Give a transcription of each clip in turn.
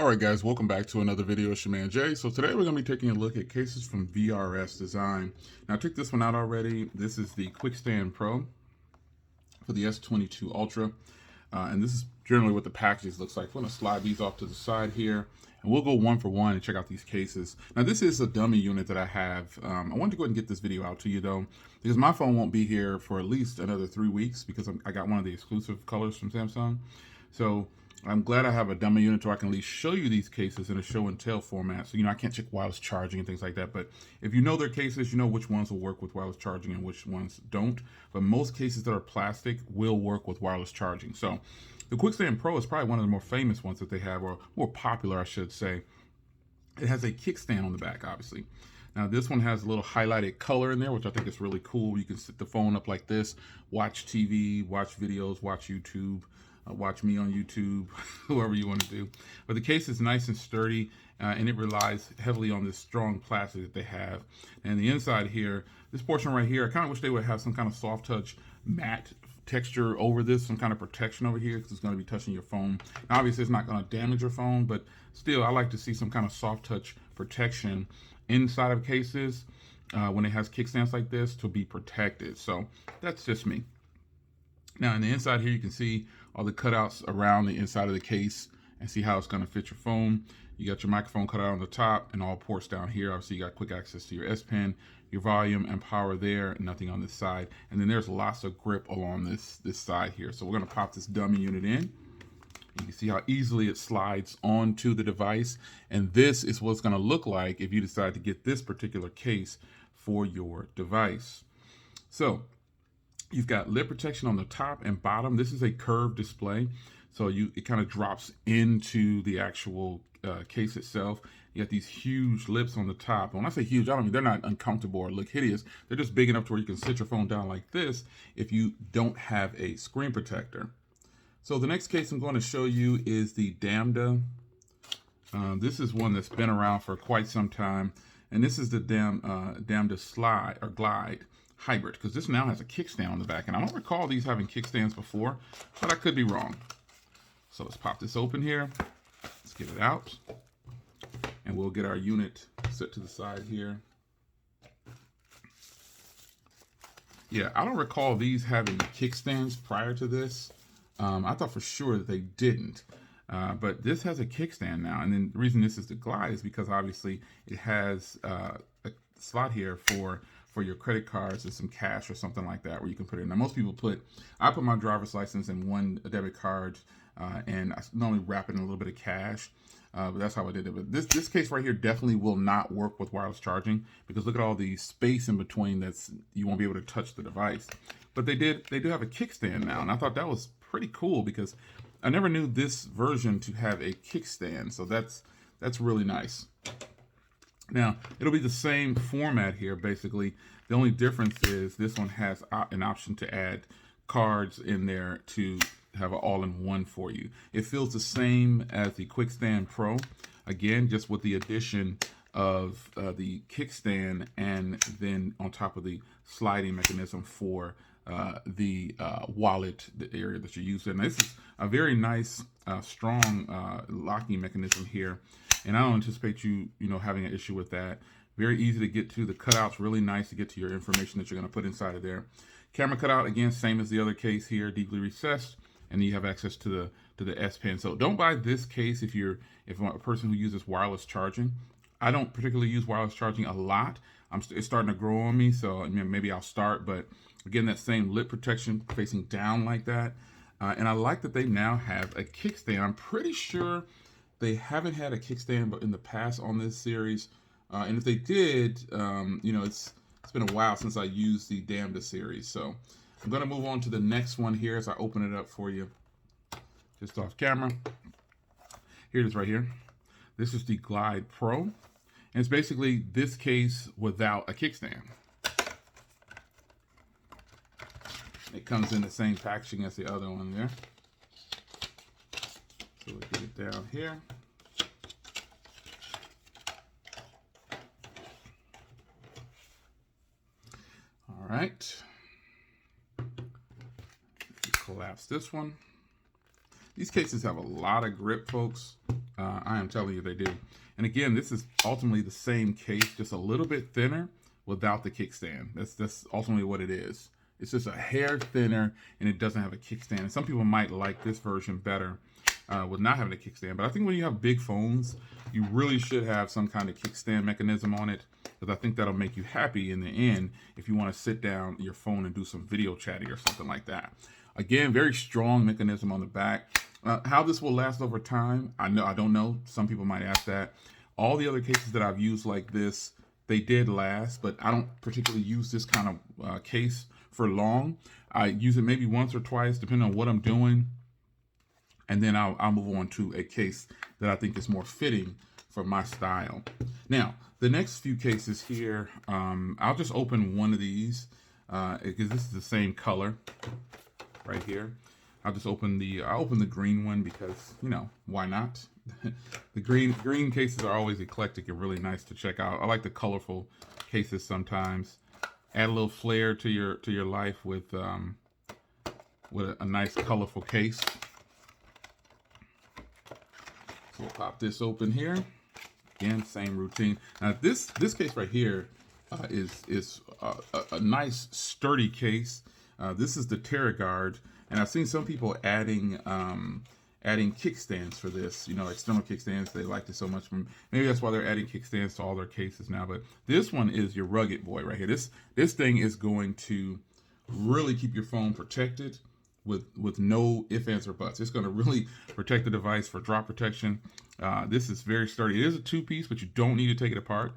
Alright guys, welcome back to another video. It's your man Jay. So today we're going to be taking a look at cases from VRS Design. Now I took this one out already. This is the Quick Stand Pro for the S22 Ultra. And this is generally what the packages looks like. We're going to slide these off to the side here. And we'll go one for one and check out these cases. Now this is a dummy unit that I have. I wanted to go ahead and get this video out to you though, because my phone won't be here for at least another 3 weeks because I got one of the exclusive colors from Samsung. So I'm glad I have a dummy unit so I can at least show you these cases in a show and tell format. So, I can't check wireless charging and things like that. But if you know their cases, you know which ones will work with wireless charging and which ones don't. But most cases that are plastic will work with wireless charging. So the Quick Stand Pro is probably one of the more famous ones that they have, or more popular, I should say. It has a kickstand on the back, obviously. Now this one has a little highlighted color in there, which I think is really cool. You can sit the phone up like this, watch TV, watch videos, watch YouTube, watch me on YouTube, whoever you want to do. But the case is nice and sturdy, and it relies heavily on this strong plastic that they have. And the inside here, this portion right here, I kind of wish they would have some kind of soft touch matte texture over this, some kind of protection over here, because it's going to be touching your phone. Now, obviously it's not going to damage your phone, but still I like to see some kind of soft touch protection inside of cases when it has kickstands like this to be protected. So that's just me. Now in the inside here, you can see all the cutouts around the inside of the case and see how it's going to fit your phone. You got your microphone cutout on the top and all ports down here. Obviously you got quick access to your S Pen, your volume and power there, and nothing on this side. And then there's lots of grip along this side here. So we're going to pop this dummy unit in. You can see how easily it slides onto the device. And this is what it's going to look like if you decide to get this particular case for your device. So you've got lip protection on the top and bottom. This is a curved display, so it kind of drops into the actual case itself. You got these huge lips on the top. And when I say huge, I don't mean they're not uncomfortable or look hideous. They're just big enough to where you can sit your phone down like this if you don't have a screen protector. So the next case I'm going to show you is the Damda. This is one that's been around for quite some time, and this is the Damda Slide or Glide Hybrid, because this now has a kickstand on the back, and I don't recall these having kickstands before, but I could be wrong. So let's pop this open here. Let's get it out, and we'll get our unit set to the side here. Yeah, I don't recall these having kickstands prior to this. I thought for sure that they didn't, but this has a kickstand now. And then the reason this is the Glide is because obviously it has a slot here for your credit cards and some cash or something like that where you can put it in. Now most people I put my driver's license in one debit card, and I normally wrap it in a little bit of cash, but that's how I did it. But this case right here definitely will not work with wireless charging, because look at all the space in between you won't be able to touch the device. But they do have a kickstand now, and I thought that was pretty cool because I never knew this version to have a kickstand, so that's really nice. Now, it'll be the same format here, basically. The only difference is this one has an option to add cards in there to have an all-in-one for you. It feels the same as the Quick Stand Pro, again, just with the addition of the kickstand and then on top of the sliding mechanism for the wallet, the area that you're using. Now, this is a very nice, strong locking mechanism here. And I don't anticipate you having an issue with that. Very easy to get to. The cutout's really nice to get to your information that you're going to put inside of there. Camera cutout, again, same as the other case here, deeply recessed, and you have access to the S Pen. So don't buy this case if you're a person who uses wireless charging. I don't particularly use wireless charging a lot. It's starting to grow on me, so maybe I'll start. But again, that same lip protection facing down like that, and I like that they now have a kickstand. I'm pretty sure they haven't had a kickstand in the past on this series, and if they did, it's been a while since I used the Damda series. So I'm going to move on to the next one here as I open it up for you, just off camera. Here it is right here. This is the Glide Pro, and it's basically this case without a kickstand. It comes in the same packaging as the other one there. So we'll get it down here. All right. Collapse this one. These cases have a lot of grip, folks. I am telling you they do. And again, this is ultimately the same case, just a little bit thinner without the kickstand. That's ultimately what it is. It's just a hair thinner, and it doesn't have a kickstand. And some people might like this version better with not having a kickstand. But I think when you have big phones, you really should have some kind of kickstand mechanism on it, because I think that'll make you happy in the end if you want to sit down your phone and do some video chatting or something like that. Again, very strong mechanism on the back. How this will last over time, I don't know. Some people might ask that. All the other cases that I've used like this, they did last, but I don't particularly use this kind of case for long. I use it maybe once or twice, depending on what I'm doing. And then I'll move on to a case that I think is more fitting for my style. Now, the next few cases here, I'll just open one of these because this is the same color right here. I'll open the green one because, you know, why not? The green cases are always eclectic and really nice to check out. I like the colorful cases sometimes. Add a little flair to your life with a nice colorful case. So we'll pop this open here. Again, same routine. Now this case right here is a nice sturdy case. This is the TerraGuard, and I've seen some people adding kickstands for this. You know, external kickstands. They liked it so much. Maybe that's why they're adding kickstands to all their cases now. But this one is your rugged boy right here. This thing is going to really keep your phone protected with no ifs, ands, or buts. It's going to really protect the device for drop protection. This is very sturdy. It is a two-piece, but you don't need to take it apart.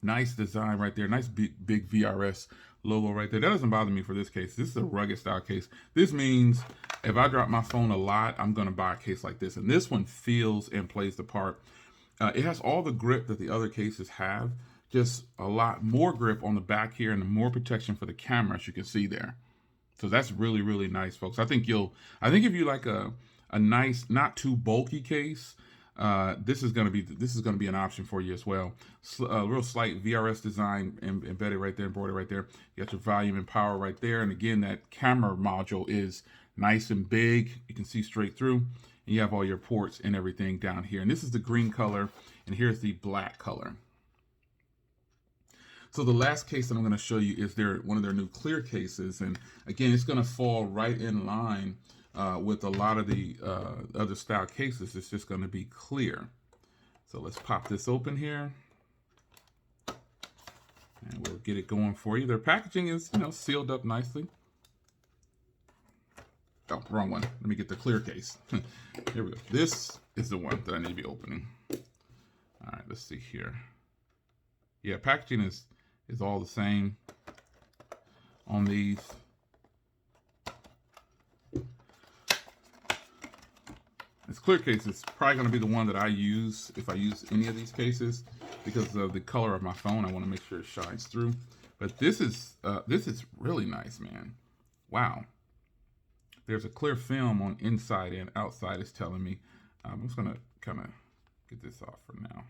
Nice design right there. Nice big VRS logo right there. That doesn't bother me for this case. This is a rugged style case. This means if I drop my phone a lot, I'm going to buy a case like this. And this one feels and plays the part. It has all the grip that the other cases have, just a lot more grip on the back here and more protection for the camera, as you can see there. So that's really, really nice, folks. I think if you like a nice, not too bulky case, this is gonna be an option for you as well. Real slight VRS design embedded right there, embroidered right there. You got your volume and power right there, and again, that camera module is nice and big. You can see straight through, and you have all your ports and everything down here. And this is the green color, and here's the black color. So the last case that I'm going to show you is one of their new clear cases, and again, it's going to fall right in line with a lot of the other style cases. It's just going to be clear. So let's pop this open here, and we'll get it going for you. Their packaging is, you know, sealed up nicely. Oh, wrong one. Let me get the clear case. Here we go. This is the one that I need to be opening. All right, let's see here. Yeah, packaging is all the same on these. This clear case is probably going to be the one that I use if I use any of these cases, because of the color of my phone. I want to make sure it shines through. But this is really nice, man. Wow. There's a clear film on inside and outside, it's telling me. I'm just going to kind of get this off for now.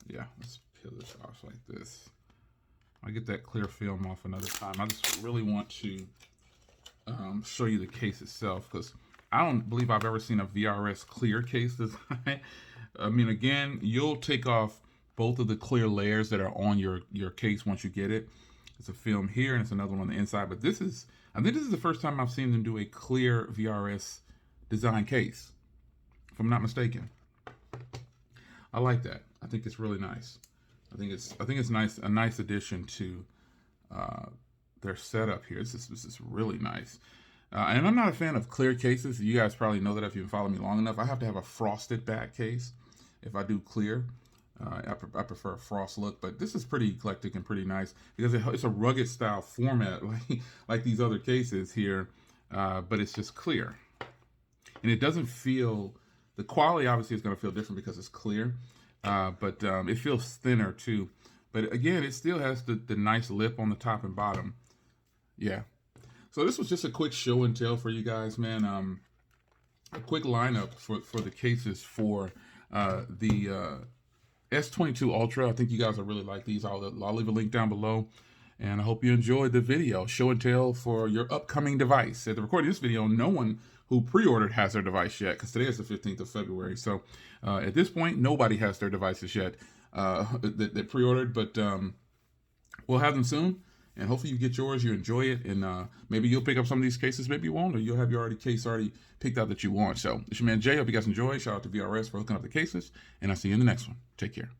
Yeah, let's peel this off like this. I'll get that clear film off another time. I just really want to show you the case itself, because I don't believe I've ever seen a VRS clear case design. I mean, again, you'll take off both of the clear layers that are on your case once you get it. It's a film here, and it's another one on the inside. But I think this is the first time I've seen them do a clear VRS design case, if I'm not mistaken. I like that. I think it's really nice. I think it's nice, a nice addition to their setup here. This is really nice. And I'm not a fan of clear cases. You guys probably know that if you've followed me long enough. I have to have a frosted back case if I do clear. I prefer a frost look, but this is pretty eclectic and pretty nice because it's a rugged style format like these other cases here, but it's just clear. And it doesn't feel, the quality obviously is going to feel different because it's clear, but it feels thinner too. But again, it still has the nice lip on the top and bottom. Yeah. So this was just a quick show and tell for you guys, man. A quick lineup for the cases for the S22 Ultra. I think you guys will really like these. I'll leave a link down below. And I hope you enjoyed the video, show and tell for your upcoming device. At the recording of this video, no one who pre-ordered has their device yet, because today is the 15th of February. So at this point, nobody has their devices yet that pre-ordered, but we'll have them soon. And hopefully you get yours, you enjoy it, and maybe you'll pick up some of these cases, maybe you won't, or you'll have your case already picked out that you want. So it's your man Jay. Hope you guys enjoy. Shout out to VRS for hooking up the cases, and I'll see you in the next one. Take care.